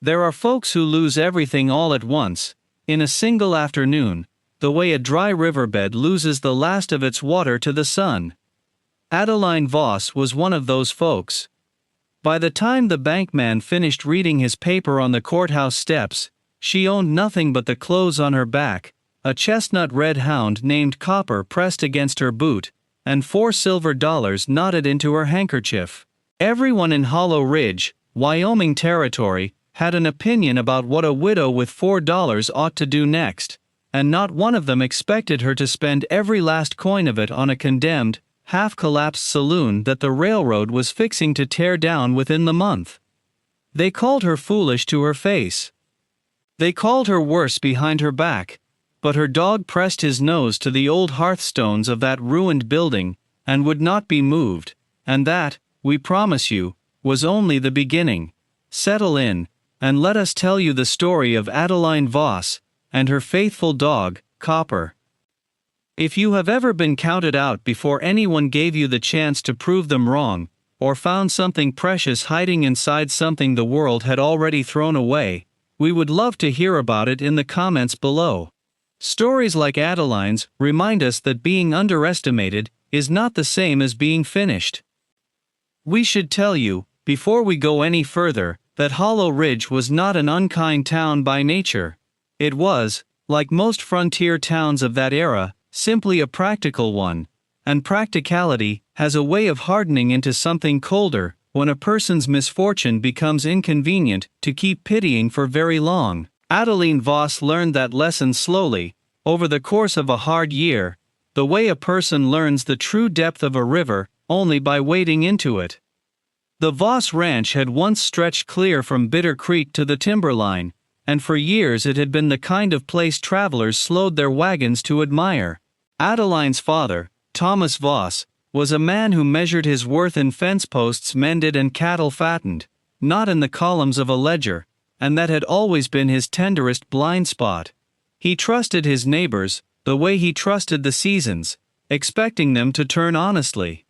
There are folks who lose everything all at once, in a single afternoon, the way a dry riverbed loses the last of its water to the sun. Adeline Voss was one of those folks. By the time the bankman finished reading his paper on the courthouse steps, she owned nothing but the clothes on her back, a chestnut red hound named Copper pressed against her boot, and $4 silver knotted into her handkerchief. Everyone in Hollow Ridge, Wyoming territory, had an opinion about what a widow with $4 ought to do next, and not one of them expected her to spend every last coin of it on a condemned, half-collapsed saloon that the railroad was fixing to tear down within the month. They called her foolish to her face. They called her worse behind her back, but her dog pressed his nose to the old hearthstones of that ruined building, and would not be moved, and that, we promise you, was only the beginning. Settle in, and let us tell you the story of Adeline Voss, and her faithful dog, Copper. If you have ever been counted out before anyone gave you the chance to prove them wrong, or found something precious hiding inside something the world had already thrown away, we would love to hear about it in the comments below. Stories like Adeline's remind us that being underestimated is not the same as being finished. We should tell you, before we go any further, that Hollow Ridge was not an unkind town by nature. It was, like most frontier towns of that era, simply a practical one, and practicality has a way of hardening into something colder when a person's misfortune becomes inconvenient to keep pitying for very long. Adeline Voss learned that lesson slowly, over the course of a hard year, the way a person learns the true depth of a river only by wading into it. The Voss Ranch had once stretched clear from Bitter Creek to the timberline, and for years it had been the kind of place travelers slowed their wagons to admire. Adeline's father, Thomas Voss, was a man who measured his worth in fence posts mended and cattle fattened, not in the columns of a ledger, and that had always been his tenderest blind spot. He trusted his neighbors, the way he trusted the seasons, expecting them to turn honestly.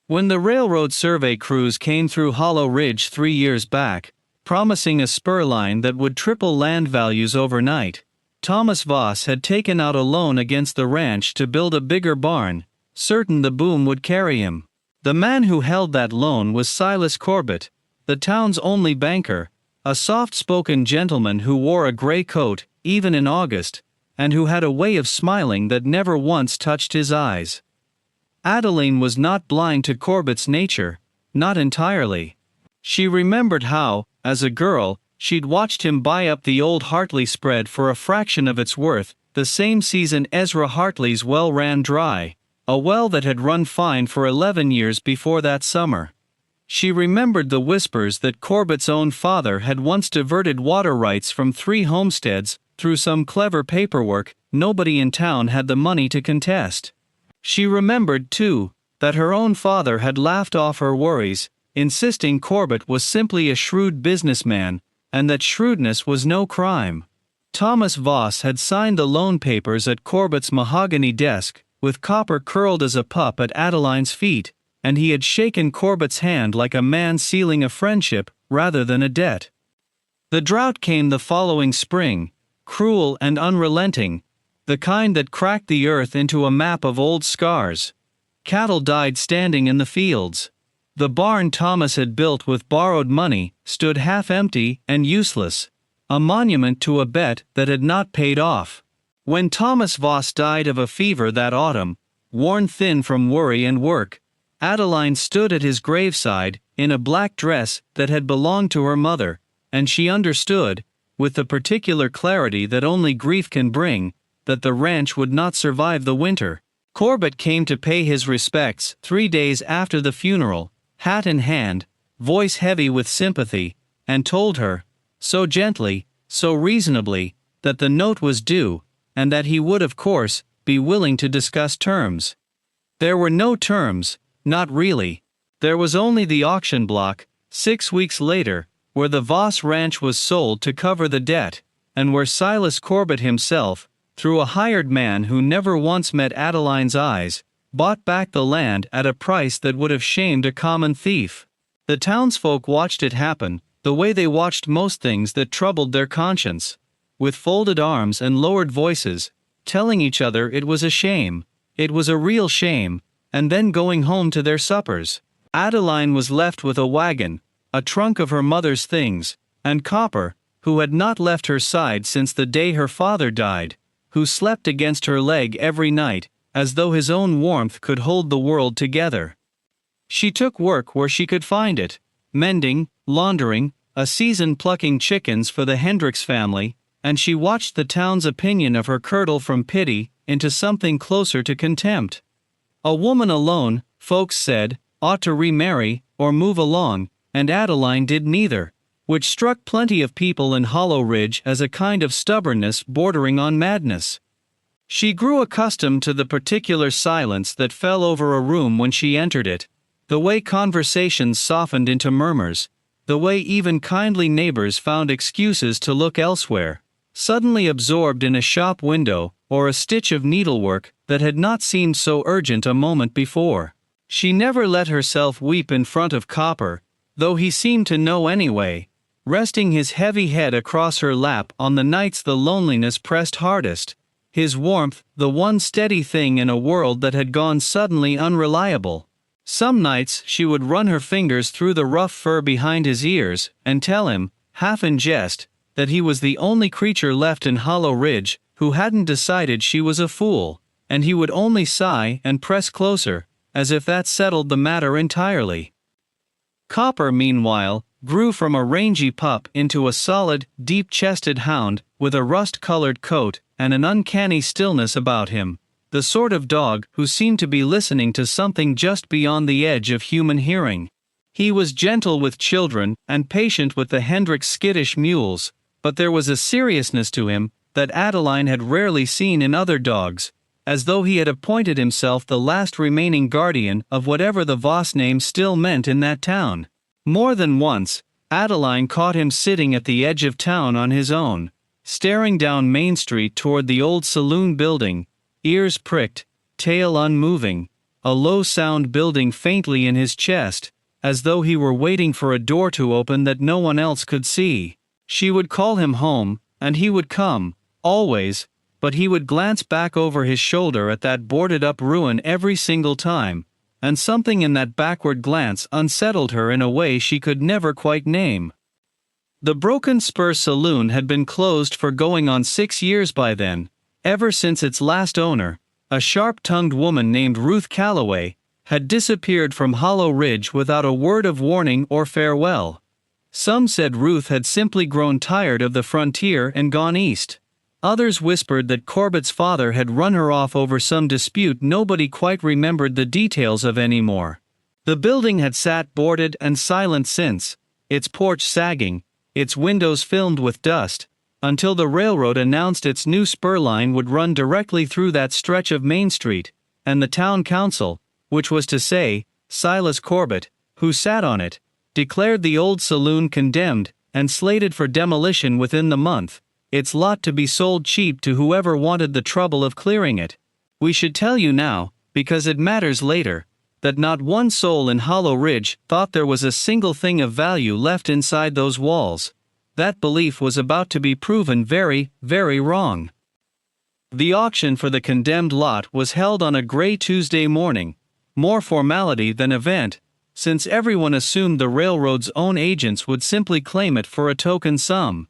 When the railroad survey crews came through Hollow Ridge 3 years back, promising a spur line that would triple land values overnight, Thomas Voss had taken out a loan against the ranch to build a bigger barn, certain the boom would carry him. The man who held that loan was Silas Corbett, the town's only banker, a soft-spoken gentleman who wore a gray coat, even in August, and who had a way of smiling that never once touched his eyes. Adeline was not blind to Corbett's nature, not entirely. She remembered how, as a girl, she'd watched him buy up the old Hartley spread for a fraction of its worth, the same season Ezra Hartley's well ran dry, a well that had run fine for 11 years before that summer. She remembered the whispers that Corbett's own father had once diverted water rights from 3 homesteads through some clever paperwork nobody in town had the money to contest. She remembered, too, that her own father had laughed off her worries, insisting Corbett was simply a shrewd businessman, and that shrewdness was no crime. Thomas Voss had signed the loan papers at Corbett's mahogany desk, with Copper curled as a pup at Adeline's feet, and he had shaken Corbett's hand like a man sealing a friendship rather than a debt. The drought came the following spring, cruel and unrelenting, the kind that cracked the earth into a map of old scars. Cattle died standing in the fields. The barn Thomas had built with borrowed money stood half empty and useless, a monument to a bet that had not paid off. When Thomas Voss died of a fever that autumn, worn thin from worry and work, Adeline stood at his graveside, in a black dress that had belonged to her mother, and she understood, with the particular clarity that only grief can bring, that the ranch would not survive the winter. Corbett came to pay his respects 3 days after the funeral, hat in hand, voice heavy with sympathy, and told her, so gently, so reasonably, that the note was due, and that he would of course be willing to discuss terms. There were no terms, not really. There was only the auction block, 6 weeks later, where the Voss ranch was sold to cover the debt, and where Silas Corbett himself, through a hired man who never once met Adeline's eyes, bought back the land at a price that would have shamed a common thief. The townsfolk watched it happen, the way they watched most things that troubled their conscience. With folded arms and lowered voices, telling each other it was a shame, it was a real shame, and then going home to their suppers. Adeline was left with a wagon, a trunk of her mother's things, and Copper, who had not left her side since the day her father died, who slept against her leg every night, as though his own warmth could hold the world together. She took work where she could find it, mending, laundering, a season plucking chickens for the Hendricks family, and she watched the town's opinion of her curdle from pity into something closer to contempt. A woman alone, folks said, ought to remarry, or move along, and Adeline did neither, which struck plenty of people in Hollow Ridge as a kind of stubbornness bordering on madness. She grew accustomed to the particular silence that fell over a room when she entered it, the way conversations softened into murmurs, the way even kindly neighbors found excuses to look elsewhere, suddenly absorbed in a shop window or a stitch of needlework that had not seemed so urgent a moment before. She never let herself weep in front of Copper, though he seemed to know anyway, resting his heavy head across her lap on the nights the loneliness pressed hardest, his warmth the one steady thing in a world that had gone suddenly unreliable. Some nights she would run her fingers through the rough fur behind his ears and tell him, half in jest, that he was the only creature left in Hollow Ridge who hadn't decided she was a fool, and he would only sigh and press closer, as if that settled the matter entirely. Copper, meanwhile, grew from a rangy pup into a solid, deep-chested hound with a rust-colored coat and an uncanny stillness about him, the sort of dog who seemed to be listening to something just beyond the edge of human hearing. He was gentle with children and patient with the Hendricks skittish mules, but there was a seriousness to him that Adeline had rarely seen in other dogs, as though he had appointed himself the last remaining guardian of whatever the Voss name still meant in that town. More than once, Adeline caught him sitting at the edge of town on his own, staring down Main Street toward the old Saloon building, ears pricked, tail unmoving, a low-sound building faintly in his chest, as though he were waiting for a door to open that no one else could see. She would call him home, and he would come, always, but he would glance back over his shoulder at that boarded-up ruin every single time, and something in that backward glance unsettled her in a way she could never quite name. The Broken Spur Saloon had been closed for going on 6 years by then, ever since its last owner, a sharp-tongued woman named Ruth Calloway, had disappeared from Hollow Ridge without a word of warning or farewell. Some said Ruth had simply grown tired of the frontier and gone east. Others whispered that Corbett's father had run her off over some dispute nobody quite remembered the details of anymore. The building had sat boarded and silent since, its porch sagging, its windows filmed with dust, until the railroad announced its new spur line would run directly through that stretch of Main Street, and the town council, which was to say, Silas Corbett, who sat on it, declared the old saloon condemned and slated for demolition within the month, its lot to be sold cheap to whoever wanted the trouble of clearing it. We should tell you now, because it matters later, that not one soul in Hollow Ridge thought there was a single thing of value left inside those walls. That belief was about to be proven very, very wrong. The auction for the condemned lot was held on a gray Tuesday morning, more formality than event, since everyone assumed the railroad's own agents would simply claim it for a token sum.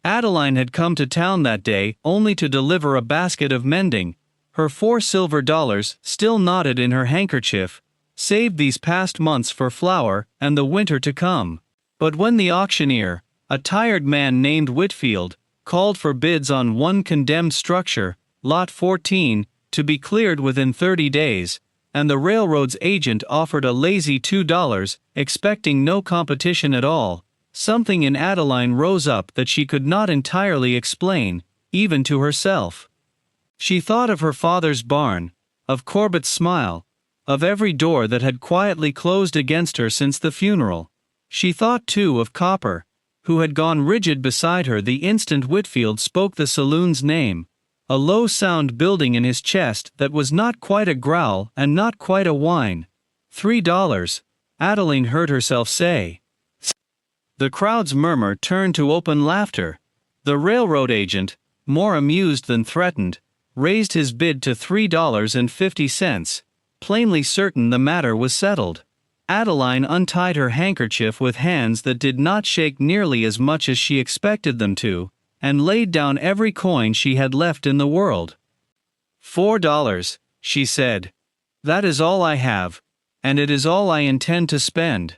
Adeline had come to town that day only to deliver a basket of mending, her 4 silver dollars still knotted in her handkerchief, saved these past months for flour and the winter to come. But when the auctioneer, a tired man named Whitfield, called for bids on one condemned structure, Lot 14, to be cleared within 30 days, and the railroad's agent offered a lazy $2, expecting no competition at all, something in Adeline rose up that she could not entirely explain, even to herself. She thought of her father's barn, of Corbett's smile, of every door that had quietly closed against her since the funeral. She thought too of Copper, who had gone rigid beside her the instant Whitfield spoke the saloon's name, a low-sound building in his chest that was not quite a growl and not quite a whine. $3, Adeline heard herself say. The crowd's murmur turned to open laughter. The railroad agent, more amused than threatened, raised his bid to $3.50, plainly certain the matter was settled. Adeline untied her handkerchief with hands that did not shake nearly as much as she expected them to, and laid down every coin she had left in the world. $4, she said. That is all I have, and it is all I intend to spend.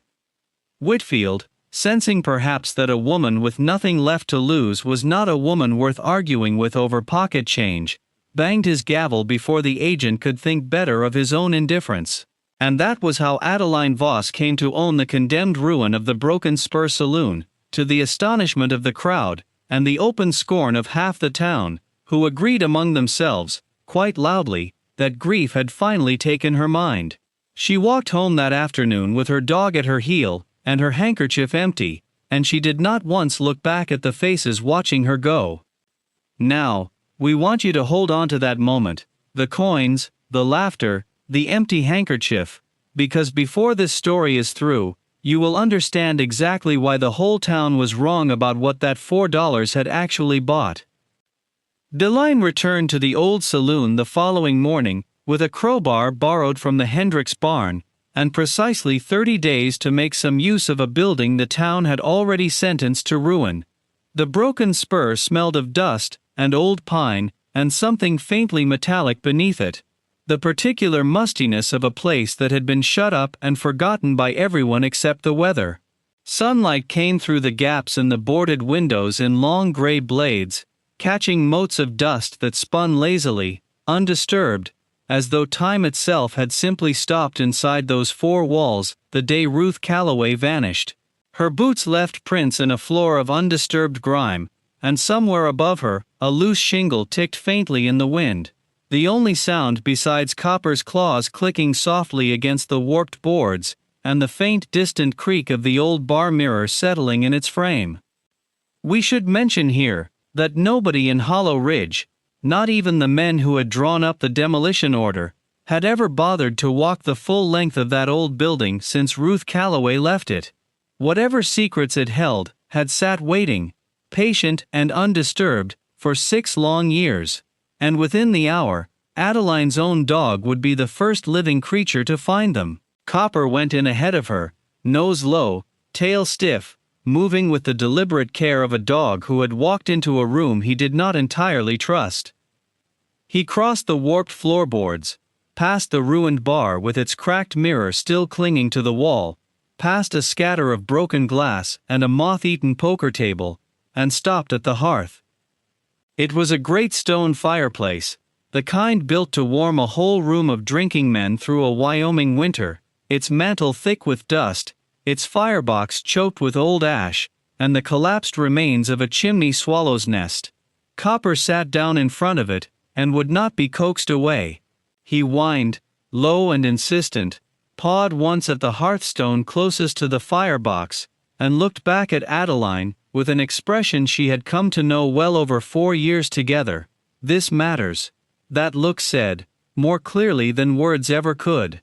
Whitfield, sensing perhaps that a woman with nothing left to lose was not a woman worth arguing with over pocket change, banged his gavel before the agent could think better of his own indifference. And that was how Adeline Voss came to own the condemned ruin of the Broken Spur Saloon, to the astonishment of the crowd, and the open scorn of half the town, who agreed among themselves, quite loudly, that grief had finally taken her mind. She walked home that afternoon with her dog at her heel, and her handkerchief empty, and she did not once look back at the faces watching her go. Now, we want you to hold on to that moment, the coins, the laughter, the empty handkerchief, because before this story is through, you will understand exactly why the whole town was wrong about what that $4 had actually bought. Adeline returned to the old saloon the following morning, with a crowbar borrowed from the Hendricks barn, and precisely 30 days to make some use of a building the town had already sentenced to ruin. The Broken Spur smelled of dust, and old pine, and something faintly metallic beneath it. The particular mustiness of a place that had been shut up and forgotten by everyone except the weather. Sunlight came through the gaps in the boarded windows in long gray blades, catching motes of dust that spun lazily, undisturbed, as though time itself had simply stopped inside those four walls the day Ruth Calloway vanished. Her boots left prints in a floor of undisturbed grime, and somewhere above her, a loose shingle ticked faintly in the wind. The only sound besides Copper's claws clicking softly against the warped boards, and the faint distant creak of the old bar mirror settling in its frame. We should mention here, that nobody in Hollow Ridge, not even the men who had drawn up the demolition order, had ever bothered to walk the full length of that old building since Ruth Calloway left it. Whatever secrets it held, had sat waiting, patient and undisturbed, for 6 long years. And within the hour, Adeline's own dog would be the first living creature to find them. Copper went in ahead of her, nose low, tail stiff, moving with the deliberate care of a dog who had walked into a room he did not entirely trust. He crossed the warped floorboards, past the ruined bar with its cracked mirror still clinging to the wall, past a scatter of broken glass and a moth-eaten poker table, and stopped at the hearth. It was a great stone fireplace, the kind built to warm a whole room of drinking men through a Wyoming winter, its mantel thick with dust, its firebox choked with old ash, and the collapsed remains of a chimney swallow's nest. Copper sat down in front of it, and would not be coaxed away. He whined, low and insistent, pawed once at the hearthstone closest to the firebox, and looked back at Adeline, with an expression she had come to know well over 4 years together. This matters. That look said, more clearly than words ever could.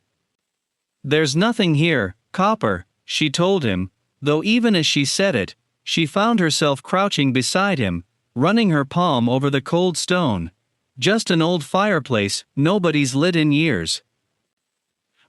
There's nothing here, Copper, she told him, though even as she said it, she found herself crouching beside him, running her palm over the cold stone. Just an old fireplace, nobody's lit in years.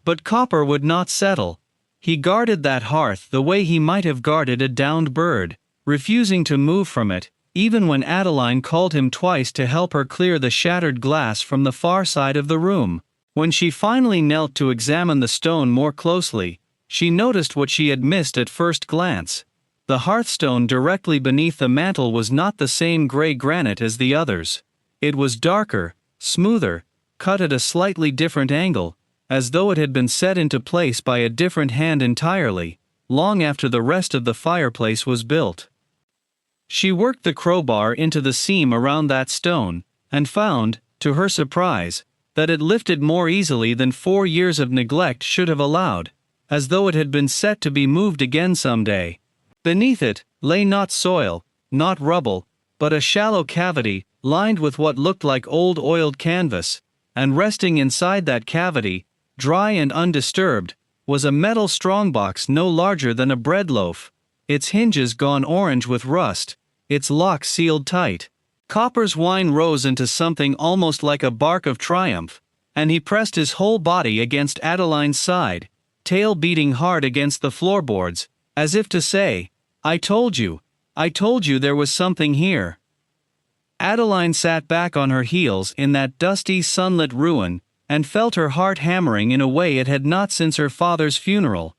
But Copper would not settle. He guarded that hearth the way he might have guarded a downed bird, refusing to move from it, even when Adeline called him twice to help her clear the shattered glass from the far side of the room. When she finally knelt to examine the stone more closely, she noticed what she had missed at first glance. The hearthstone directly beneath the mantel was not the same gray granite as the others. It was darker, smoother, cut at a slightly different angle, as though it had been set into place by a different hand entirely, long after the rest of the fireplace was built. She worked the crowbar into the seam around that stone, and found, to her surprise, that it lifted more easily than 4 years of neglect should have allowed, as though it had been set to be moved again someday. Beneath it lay not soil, not rubble, but a shallow cavity, lined with what looked like old oiled canvas, and resting inside that cavity, dry and undisturbed, was a metal strongbox no larger than a bread loaf. its hinges gone orange with rust, its lock sealed tight. Copper's whine rose into something almost like a bark of triumph, and he pressed his whole body against Adeline's side, tail beating hard against the floorboards, as if to say, I told you there was something here. Adeline sat back on her heels in that dusty sunlit ruin, and felt her heart hammering in a way it had not since her father's funeral.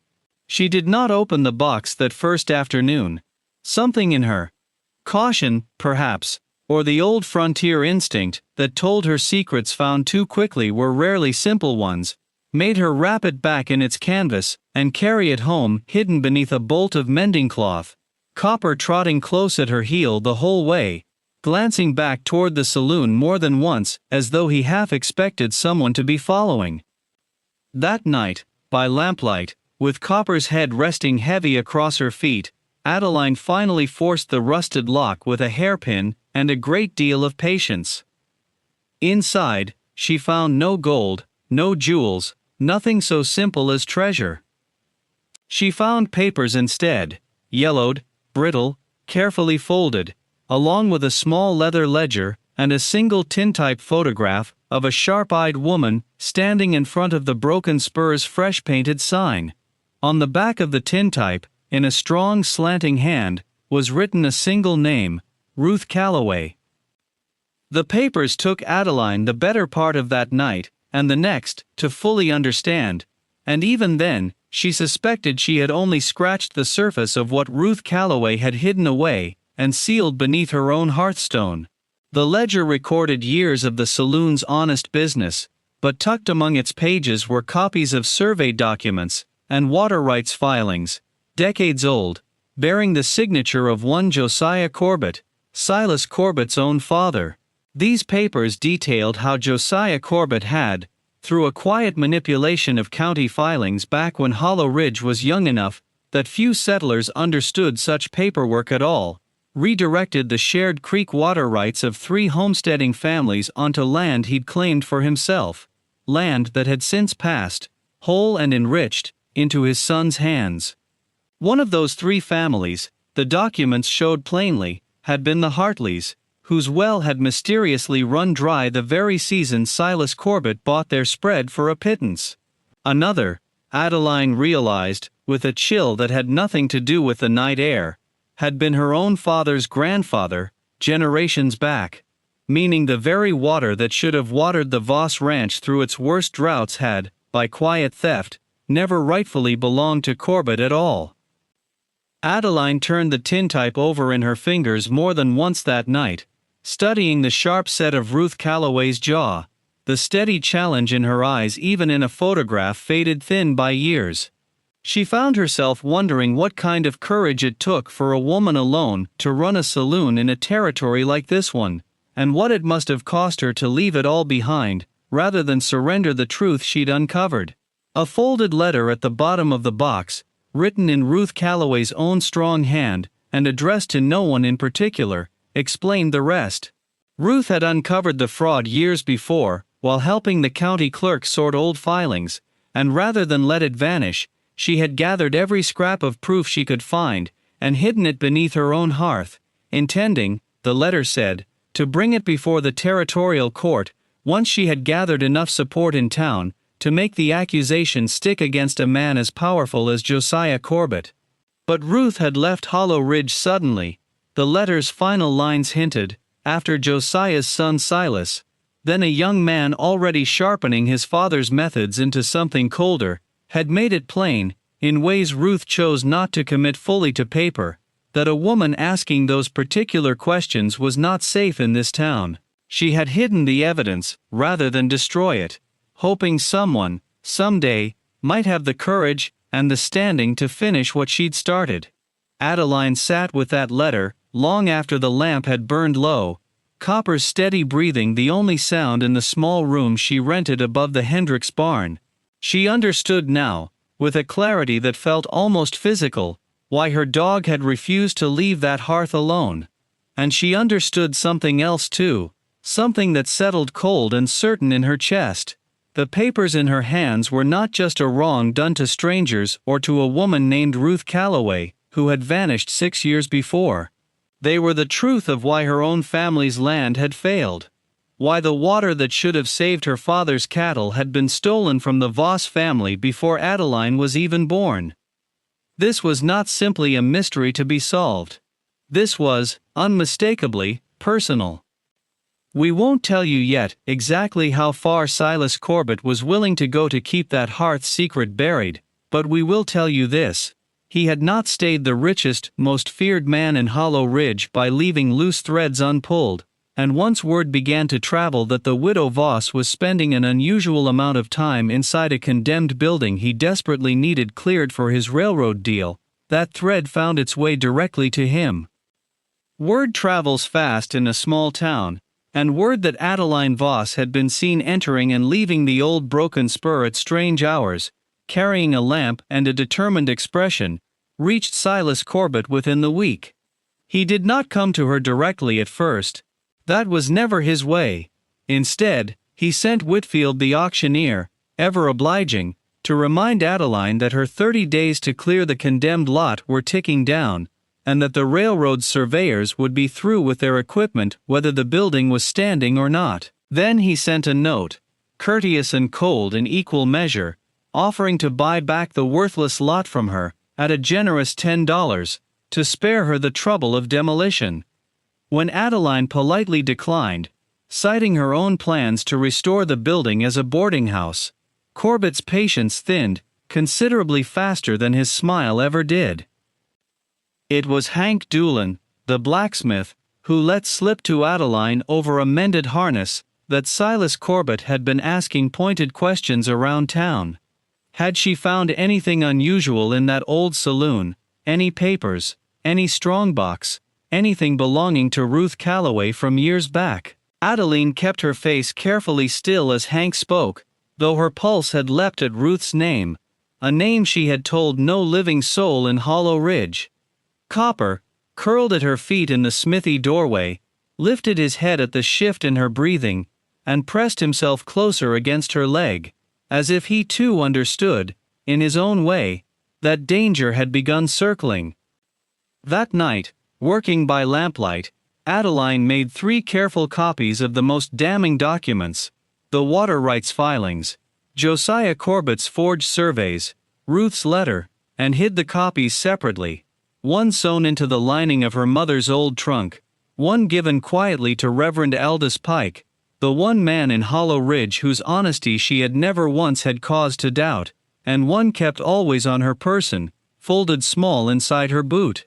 She did not open the box that first afternoon. Something in her, caution, perhaps, or the old frontier instinct that told her secrets found too quickly were rarely simple ones, made her wrap it back in its canvas and carry it home hidden beneath a bolt of mending cloth. Copper trotting close at her heel the whole way, glancing back toward the saloon more than once as though he half expected someone to be following. That night, by lamplight, with Copper's head resting heavy across her feet, Adeline finally forced the rusted lock with a hairpin and a great deal of patience. Inside, she found no gold, no jewels, nothing so simple as treasure. She found papers instead, yellowed, brittle, carefully folded, along with a small leather ledger and a single tintype photograph of a sharp-eyed woman standing in front of the Broken Spurs fresh-painted sign. On the back of the tintype, in a strong slanting hand, was written a single name, Ruth Calloway. The papers took Adeline the better part of that night, and the next, to fully understand, and even then, she suspected she had only scratched the surface of what Ruth Calloway had hidden away and sealed beneath her own hearthstone. The ledger recorded years of the saloon's honest business, but tucked among its pages were copies of survey documents and water rights filings, decades old, bearing the signature of one Josiah Corbett, Silas Corbett's own father. These papers detailed how Josiah Corbett had, through a quiet manipulation of county filings back when Hollow Ridge was young enough that few settlers understood such paperwork at all, redirected the shared creek water rights of 3 homesteading families onto land he'd claimed for himself, land that had since passed, whole and enriched, into his son's hands. One of those 3 families, the documents showed plainly, had been the Hartleys, whose well had mysteriously run dry the very season Silas Corbett bought their spread for a pittance. Another, Adeline realized, with a chill that had nothing to do with the night air, had been her own father's grandfather, generations back, meaning the very water that should have watered the Voss ranch through its worst droughts had, by quiet theft, never rightfully belonged to Corbett at all. Adeline turned the tintype over in her fingers more than once that night, studying the sharp set of Ruth Calloway's jaw, the steady challenge in her eyes even in a photograph faded thin by years. She found herself wondering what kind of courage it took for a woman alone to run a saloon in a territory like this one, and what it must have cost her to leave it all behind, rather than surrender the truth she'd uncovered. A folded letter at the bottom of the box, written in Ruth Calloway's own strong hand, and addressed to no one in particular, explained the rest. Ruth had uncovered the fraud years before, while helping the county clerk sort old filings, and rather than let it vanish, she had gathered every scrap of proof she could find, and hidden it beneath her own hearth, intending, the letter said, to bring it before the territorial court, once she had gathered enough support in town, to make the accusation stick against a man as powerful as Josiah Corbett. But Ruth had left Hollow Ridge suddenly. The letter's final lines hinted, after Josiah's son Silas, then a young man already sharpening his father's methods into something colder, had made it plain, in ways Ruth chose not to commit fully to paper, that a woman asking those particular questions was not safe in this town. She had hidden the evidence, rather than destroy it, hoping someone, someday, might have the courage and the standing to finish what she'd started. Adeline sat with that letter, long after the lamp had burned low, Copper's steady breathing the only sound in the small room she rented above the Hendricks barn. She understood now, with a clarity that felt almost physical, why her dog had refused to leave that hearth alone. And she understood something else too, something that settled cold and certain in her chest. The papers in her hands were not just a wrong done to strangers or to a woman named Ruth Calloway, who had vanished 6 years before. They were the truth of why her own family's land had failed. Why the water that should have saved her father's cattle had been stolen from the Voss family before Adeline was even born. This was not simply a mystery to be solved. This was, unmistakably, personal. We won't tell you yet exactly how far Silas Corbett was willing to go to keep that Hearth secret buried, but we will tell you this. He had not stayed the richest, most feared man in Hollow Ridge by leaving loose threads unpulled, and once word began to travel that the widow Voss was spending an unusual amount of time inside a condemned building he desperately needed cleared for his railroad deal, that thread found its way directly to him. Word travels fast in a small town, and word that Adeline Voss had been seen entering and leaving the old Broken Spur at strange hours, carrying a lamp and a determined expression, reached Silas Corbett within the week. He did not come to her directly at first. That was never his way. Instead, he sent Whitfield the auctioneer, ever obliging, to remind Adeline that her 30 days to clear the condemned lot were ticking down, and that the railroad surveyors would be through with their equipment whether the building was standing or not. Then he sent a note, courteous and cold in equal measure, offering to buy back the worthless lot from her, at a generous $10, to spare her the trouble of demolition. When Adeline politely declined, citing her own plans to restore the building as a boarding house, Corbett's patience thinned, considerably faster than his smile ever did. It was Hank Doolan, the blacksmith, who let slip to Adeline over a mended harness that Silas Corbett had been asking pointed questions around town. Had she found anything unusual in that old saloon, any papers, any strongbox, anything belonging to Ruth Calloway from years back? Adeline kept her face carefully still as Hank spoke, though her pulse had leapt at Ruth's name, a name she had told no living soul in Hollow Ridge. Copper, curled at her feet in the smithy doorway, lifted his head at the shift in her breathing, and pressed himself closer against her leg, as if he too understood, in his own way, that danger had begun circling. That night, working by lamplight, Adeline made 3 careful copies of the most damning documents: the water rights filings, Josiah Corbett's forged surveys, Ruth's letter, and hid the copies separately, one sewn into the lining of her mother's old trunk, one given quietly to Reverend Aldous Pike, the one man in Hollow Ridge whose honesty she had never once had cause to doubt, and one kept always on her person, folded small inside her boot.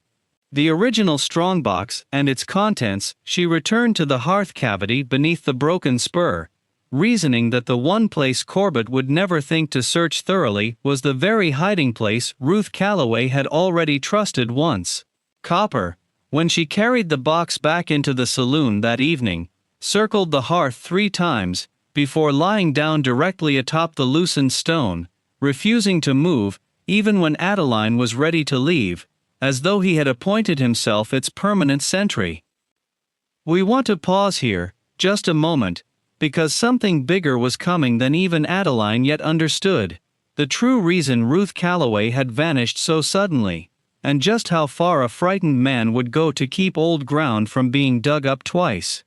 The original strongbox and its contents she returned to the hearth cavity beneath the Broken Spur, reasoning that the one place Corbett would never think to search thoroughly was the very hiding place Ruth Calloway had already trusted once. Copper, when she carried the box back into the saloon that evening, circled the hearth 3 times, before lying down directly atop the loosened stone, refusing to move, even when Adeline was ready to leave, as though he had appointed himself its permanent sentry. We want to pause here, just a moment, because something bigger was coming than even Adeline yet understood, the true reason Ruth Calloway had vanished so suddenly, and just how far a frightened man would go to keep old ground from being dug up twice.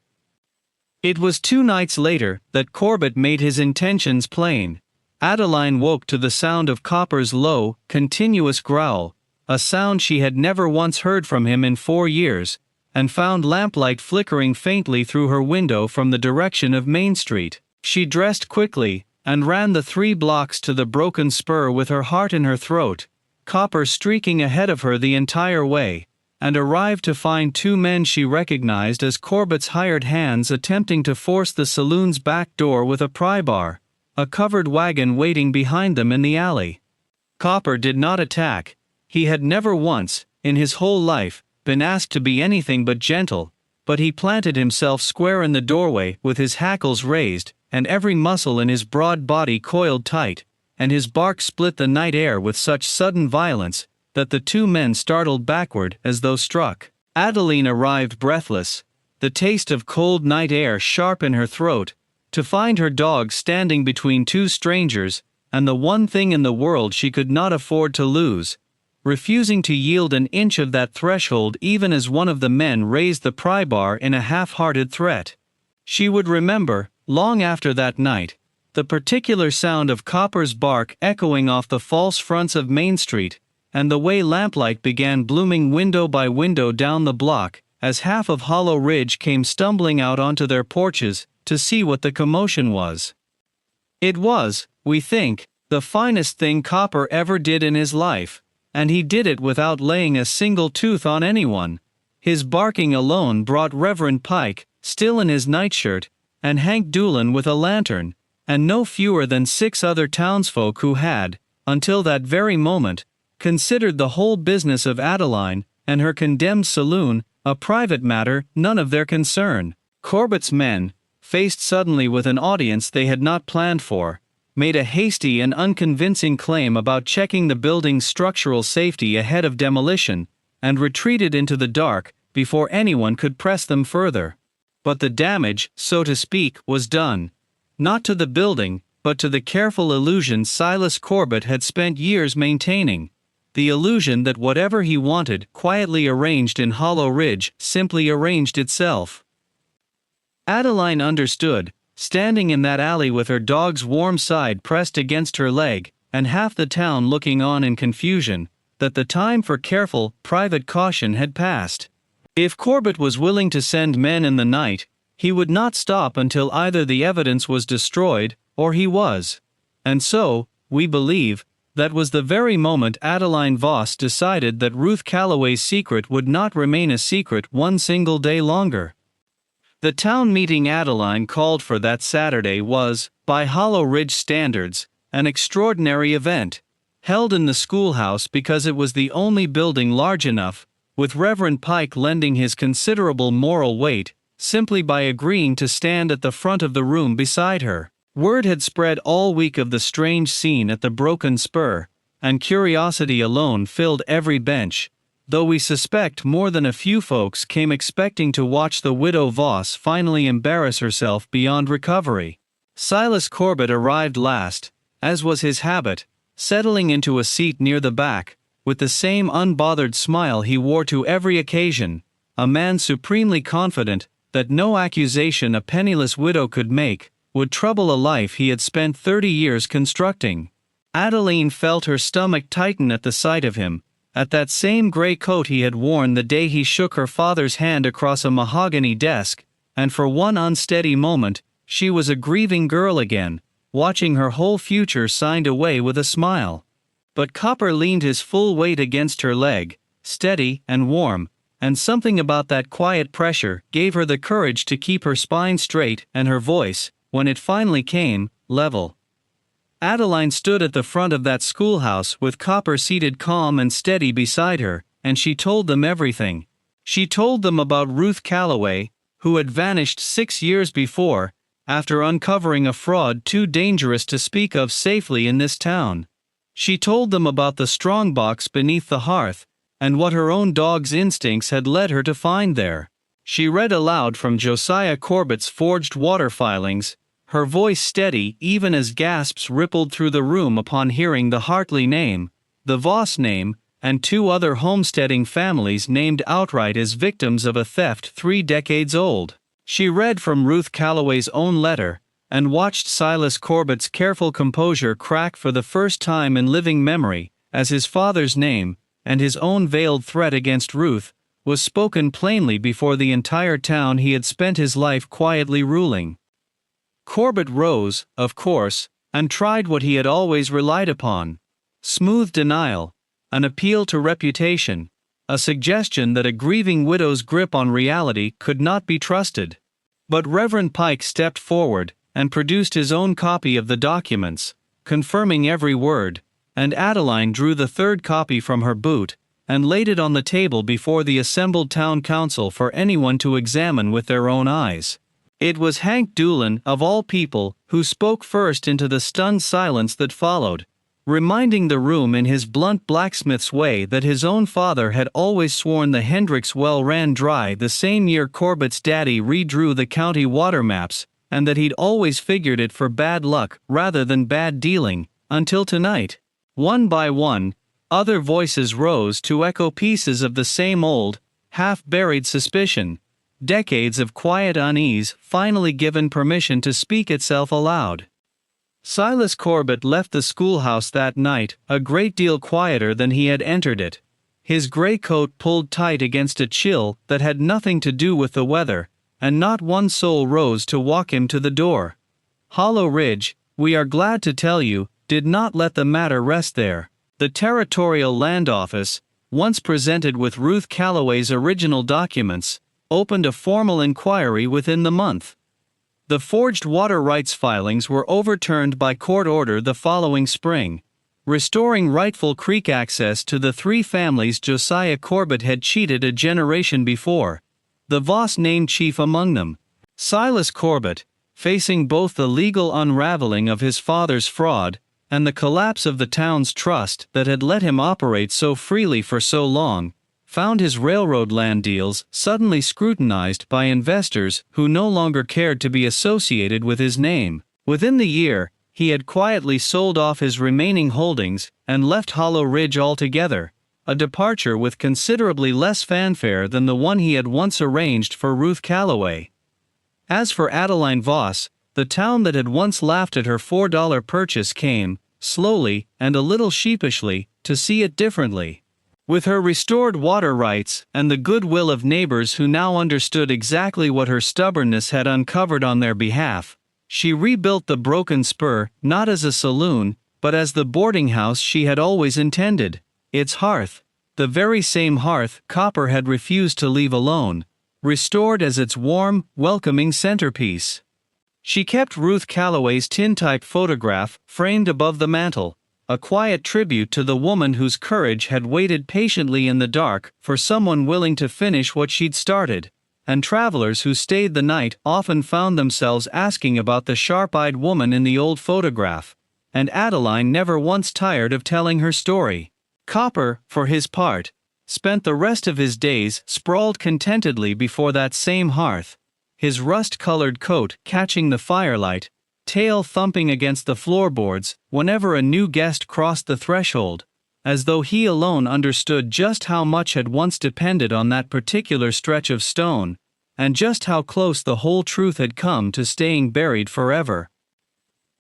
It was 2 nights later that Corbett made his intentions plain. Adeline woke to the sound of Copper's low, continuous growl, a sound she had never once heard from him in 4 years, and found lamplight flickering faintly through her window from the direction of Main Street. She dressed quickly, and ran the 3 blocks to the Broken Spur with her heart in her throat, Copper streaking ahead of her the entire way, and arrived to find 2 men she recognized as Corbett's hired hands attempting to force the saloon's back door with a pry bar, a covered wagon waiting behind them in the alley. Copper did not attack. He had never once, in his whole life, been asked to be anything but gentle, but he planted himself square in the doorway with his hackles raised, and every muscle in his broad body coiled tight, and his bark split the night air with such sudden violence that the 2 men startled backward as though struck. Adeline arrived breathless, the taste of cold night air sharp in her throat, to find her dog standing between 2 strangers, and the one thing in the world she could not afford to lose, refusing to yield an inch of that threshold even as one of the men raised the pry bar in a half-hearted threat. She would remember, long after that night, the particular sound of Copper's bark echoing off the false fronts of Main Street, and the way lamplight began blooming window by window down the block, as half of Hollow Ridge came stumbling out onto their porches to see what the commotion was. It was, we think, the finest thing Copper ever did in his life, and he did it without laying a single tooth on anyone. His barking alone brought Reverend Pike, still in his nightshirt, and Hank Doolan with a lantern, and no fewer than 6 other townsfolk who had, until that very moment, considered the whole business of Adeline and her condemned saloon a private matter, none of their concern. Corbett's men, faced suddenly with an audience they had not planned for, made a hasty and unconvincing claim about checking the building's structural safety ahead of demolition, and retreated into the dark before anyone could press them further. But the damage, so to speak, was done. Not to the building, but to the careful illusion Silas Corbett had spent years maintaining. The illusion that whatever he wanted, quietly arranged in Hollow Ridge, simply arranged itself. Adeline understood, standing in that alley with her dog's warm side pressed against her leg, and half the town looking on in confusion, that the time for careful, private caution had passed. If Corbett was willing to send men in the night, he would not stop until either the evidence was destroyed, or he was. And so, we believe, that was the very moment Adeline Voss decided that Ruth Calloway's secret would not remain a secret one single day longer. The town meeting Adeline called for that Saturday was, by Hollow Ridge standards, an extraordinary event, held in the schoolhouse because it was the only building large enough, with Reverend Pike lending his considerable moral weight, simply by agreeing to stand at the front of the room beside her. Word had spread all week of the strange scene at the Broken Spur, and curiosity alone filled every bench, though we suspect more than a few folks came expecting to watch the widow Voss finally embarrass herself beyond recovery. Silas Corbett arrived last, as was his habit, settling into a seat near the back, with the same unbothered smile he wore to every occasion, a man supremely confident that no accusation a penniless widow could make would trouble a life he had spent 30 years constructing. Adeline felt her stomach tighten at the sight of him, at that same gray coat he had worn the day he shook her father's hand across a mahogany desk, and for one unsteady moment, she was a grieving girl again, watching her whole future signed away with a smile. But Copper leaned his full weight against her leg, steady and warm, and something about that quiet pressure gave her the courage to keep her spine straight and her voice, when it finally came, level. Adeline stood at the front of that schoolhouse with Copper seated calm and steady beside her, and she told them everything. She told them about Ruth Calloway, who had vanished 6 years before, after uncovering a fraud too dangerous to speak of safely in this town. She told them about the strongbox beneath the hearth, and what her own dog's instincts had led her to find there. She read aloud from Josiah Corbett's forged water filings, her voice steady even as gasps rippled through the room upon hearing the Hartley name, the Voss name, and 2 other homesteading families named outright as victims of a theft 3 decades old. She read from Ruth Calloway's own letter, and watched Silas Corbett's careful composure crack for the first time in living memory, as his father's name, and his own veiled threat against Ruth, was spoken plainly before the entire town he had spent his life quietly ruling. Corbett rose, of course, and tried what he had always relied upon: smooth denial, an appeal to reputation, a suggestion that a grieving widow's grip on reality could not be trusted. But Reverend Pike stepped forward, and produced his own copy of the documents, confirming every word, and Adeline drew the 3rd copy from her boot, and laid it on the table before the assembled town council for anyone to examine with their own eyes. It was Hank Doolan, of all people, who spoke first into the stunned silence that followed, reminding the room in his blunt blacksmith's way that his own father had always sworn the Hendricks well ran dry the same year Corbett's daddy redrew the county water maps, and that he'd always figured it for bad luck rather than bad dealing, until tonight. One by one, Other voices rose to echo pieces of the same old, half-buried suspicion. Decades of quiet unease finally given permission to speak itself aloud. Silas Corbett left the schoolhouse that night, a great deal quieter than he had entered it. His gray coat pulled tight against a chill that had nothing to do with the weather, and not one soul rose to walk him to the door. Hollow Ridge, we are glad to tell you, did not let the matter rest there. The Territorial Land Office, once presented with Ruth Calloway's original documents, opened a formal inquiry within the month. The forged water rights filings were overturned by court order the following spring, restoring rightful creek access to the three families Josiah Corbett had cheated a generation before, the Voss named chief among them. Silas Corbett, facing both the legal unraveling of his father's fraud and the collapse of the town's trust that had let him operate so freely for so long, found his railroad land deals suddenly scrutinized by investors who no longer cared to be associated with his name. Within the year, he had quietly sold off his remaining holdings and left Hollow Ridge altogether, a departure with considerably less fanfare than the one he had once arranged for Ruth Calloway. As for Adeline Voss, the town that had once laughed at her $4 purchase came, slowly and a little sheepishly, to see it differently. With her restored water rights and the goodwill of neighbors who now understood exactly what her stubbornness had uncovered on their behalf, she rebuilt the broken spur not as a saloon, but as the boarding house she had always intended. Its hearth, the very same hearth Copper had refused to leave alone, restored as its warm, welcoming centerpiece. She kept Ruth Calloway's tintype photograph framed above the mantel, a quiet tribute to the woman whose courage had waited patiently in the dark for someone willing to finish what she'd started, and travelers who stayed the night often found themselves asking about the sharp-eyed woman in the old photograph, and Adeline never once tired of telling her story. Copper, for his part, spent the rest of his days sprawled contentedly before that same hearth, his rust-colored coat catching the firelight, tail thumping against the floorboards whenever a new guest crossed the threshold, as though he alone understood just how much had once depended on that particular stretch of stone, and just how close the whole truth had come to staying buried forever.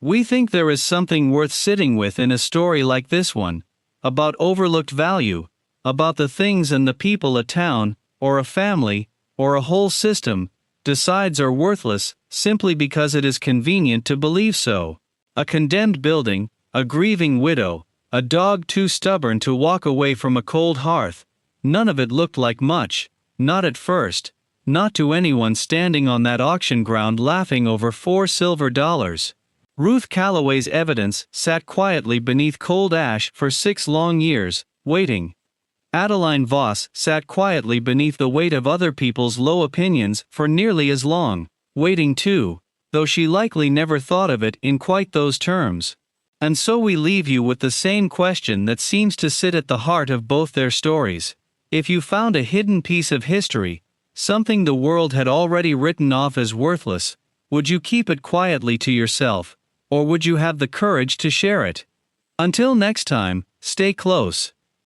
We think there is something worth sitting with in a story like this one, about overlooked value, about the things and the people a town, or a family, or a whole system, decides are worthless simply because it is convenient to believe so. A condemned building, a grieving widow, a dog too stubborn to walk away from a cold hearth, none of it looked like much, not at first, not to anyone standing on that auction ground laughing over $4 silver. Ruth Calloway's evidence sat quietly beneath cold ash for 6 long years, waiting. Adeline Voss sat quietly beneath the weight of other people's low opinions for nearly as long, waiting too, though she likely never thought of it in quite those terms. And so we leave you with the same question that seems to sit at the heart of both their stories. If you found a hidden piece of history, something the world had already written off as worthless, would you keep it quietly to yourself, or would you have the courage to share it? Until next time, stay close.